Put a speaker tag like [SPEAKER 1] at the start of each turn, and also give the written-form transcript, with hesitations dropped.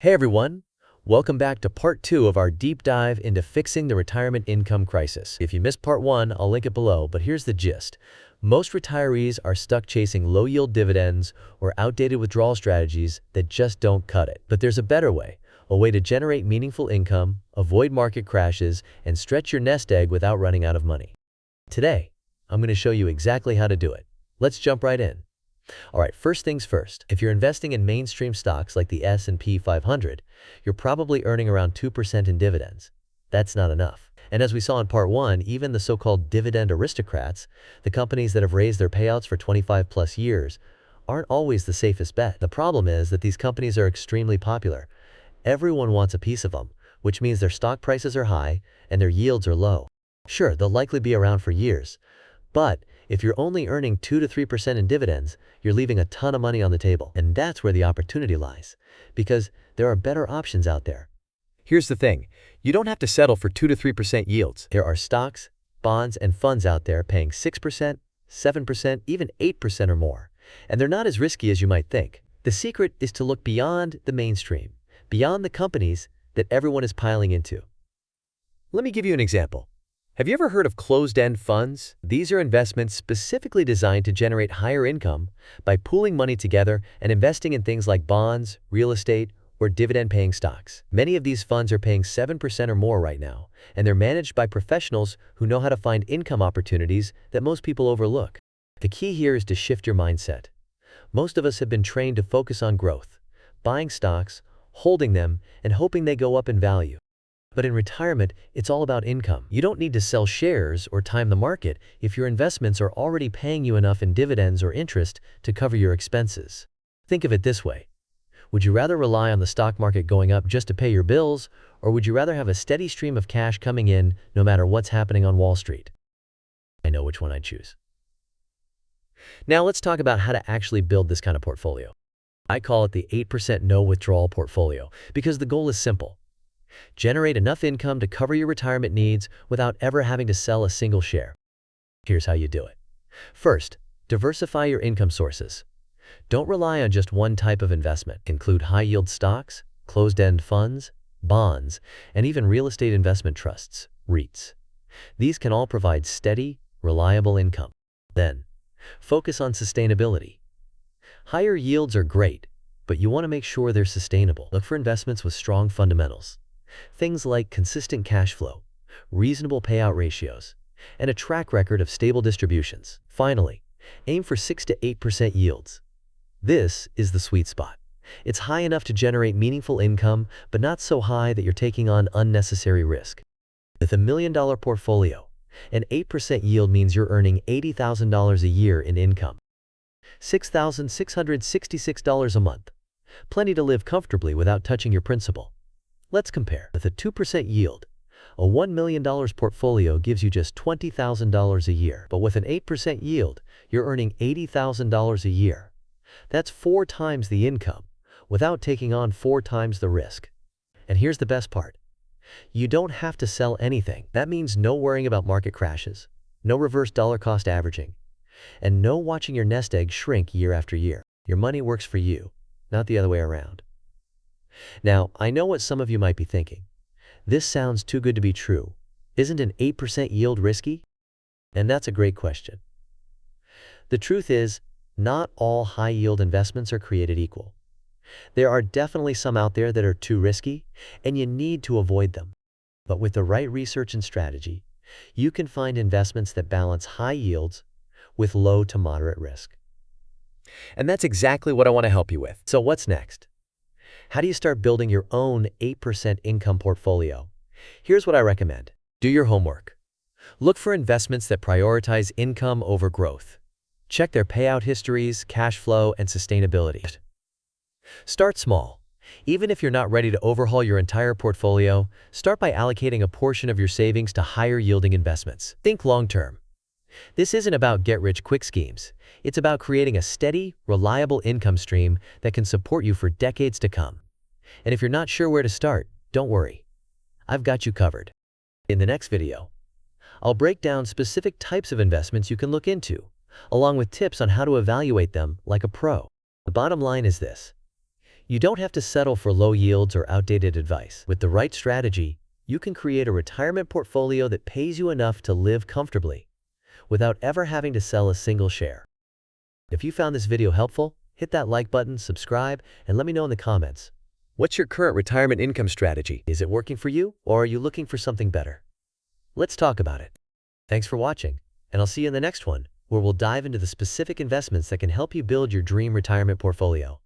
[SPEAKER 1] Hey everyone, welcome back to part 2 of our deep dive into fixing the retirement income crisis. If you missed part 1, I'll link it below, but here's the gist. Most retirees are stuck chasing low-yield dividends or outdated withdrawal strategies that just don't cut it. But there's a better way, a way to generate meaningful income, avoid market crashes, and stretch your nest egg without running out of money. Today, I'm going to show you exactly how to do it. Let's jump right in. Alright, first things first, if you're investing in mainstream stocks like the S&P 500, you're probably earning around 2% in dividends. That's not enough. And as we saw in part 1, even the so-called dividend aristocrats, the companies that have raised their payouts for 25 plus years, aren't always the safest bet. The problem is that these companies are extremely popular. Everyone wants a piece of them, which means their stock prices are high and their yields are low. Sure, they'll likely be around for years, but if you're only earning 2 to 3% in dividends, you're leaving a ton of money on the table. And that's where the opportunity lies, because there are better options out there. Here's the thing, you don't have to settle for 2 to 3% yields. There are stocks, bonds, and funds out there paying 6%, 7%, even 8% or more. And they're not as risky as you might think. The secret is to look beyond the mainstream, beyond the companies that everyone is piling into. Let me give you an example. Have you ever heard of closed-end funds? These are investments specifically designed to generate higher income by pooling money together and investing in things like bonds, real estate, or dividend-paying stocks. Many of these funds are paying 7% or more right now, and they're managed by professionals who know how to find income opportunities that most people overlook. The key here is to shift your mindset. Most of us have been trained to focus on growth, buying stocks, holding them, and hoping they go up in value. But in retirement, it's all about income. You don't need to sell shares or time the market if your investments are already paying you enough in dividends or interest to cover your expenses. Think of it this way. Would you rather rely on the stock market going up just to pay your bills, or would you rather have a steady stream of cash coming in no matter what's happening on Wall Street? I know which one I'd choose. Now let's talk about how to actually build this kind of portfolio. I call it the 8% no withdrawal portfolio because the goal is simple. Generate enough income to cover your retirement needs without ever having to sell a single share. Here's how you do it. First, diversify your income sources. Don't rely on just one type of investment. Include high-yield stocks, closed-end funds, bonds, and even real estate investment trusts, REITs. These can all provide steady, reliable income. Then, focus on sustainability. Higher yields are great, but you want to make sure they're sustainable. Look for investments with strong fundamentals. Things like consistent cash flow, reasonable payout ratios, and a track record of stable distributions. Finally, aim for 6 to 8% yields. This is the sweet spot. It's high enough to generate meaningful income, but not so high that you're taking on unnecessary risk. With a $1 million portfolio, an 8% yield means you're earning $80,000 a year in income. $6,666 a month. Plenty to live comfortably without touching your principal. Let's compare. With a 2% yield, a $1 million portfolio gives you just $20,000 a year. But with an 8% yield, you're earning $80,000 a year. That's 4 times the income, without taking on 4 times the risk. And here's the best part. You don't have to sell anything. That means no worrying about market crashes, no reverse dollar cost averaging, and no watching your nest egg shrink year after year. Your money works for you, not the other way around. Now, I know what some of you might be thinking. This sounds too good to be true. Isn't an 8% yield risky? And that's a great question. The truth is, not all high-yield investments are created equal. There are definitely some out there that are too risky, and you need to avoid them. But with the right research and strategy, you can find investments that balance high yields with low to moderate risk. And that's exactly what I want to help you with. So what's next? How do you start building your own 8% income portfolio? Here's what I recommend. Do your homework. Look for investments that prioritize income over growth. Check their payout histories, cash flow, and sustainability. Start small. Even if you're not ready to overhaul your entire portfolio, start by allocating a portion of your savings to higher-yielding investments. Think long-term. This isn't about get-rich-quick schemes. It's about creating a steady, reliable income stream that can support you for decades to come. And if you're not sure where to start, don't worry. I've got you covered. In the next video, I'll break down specific types of investments you can look into, along with tips on how to evaluate them like a pro. The bottom line is this. You don't have to settle for low yields or outdated advice. With the right strategy, you can create a retirement portfolio that pays you enough to live comfortably, without ever having to sell a single share. If you found this video helpful, hit that like button, subscribe, and let me know in the comments. What's your current retirement income strategy? Is it working for you, or are you looking for something better? Let's talk about it. Thanks for watching, and I'll see you in the next one, where we'll dive into the specific investments that can help you build your dream retirement portfolio.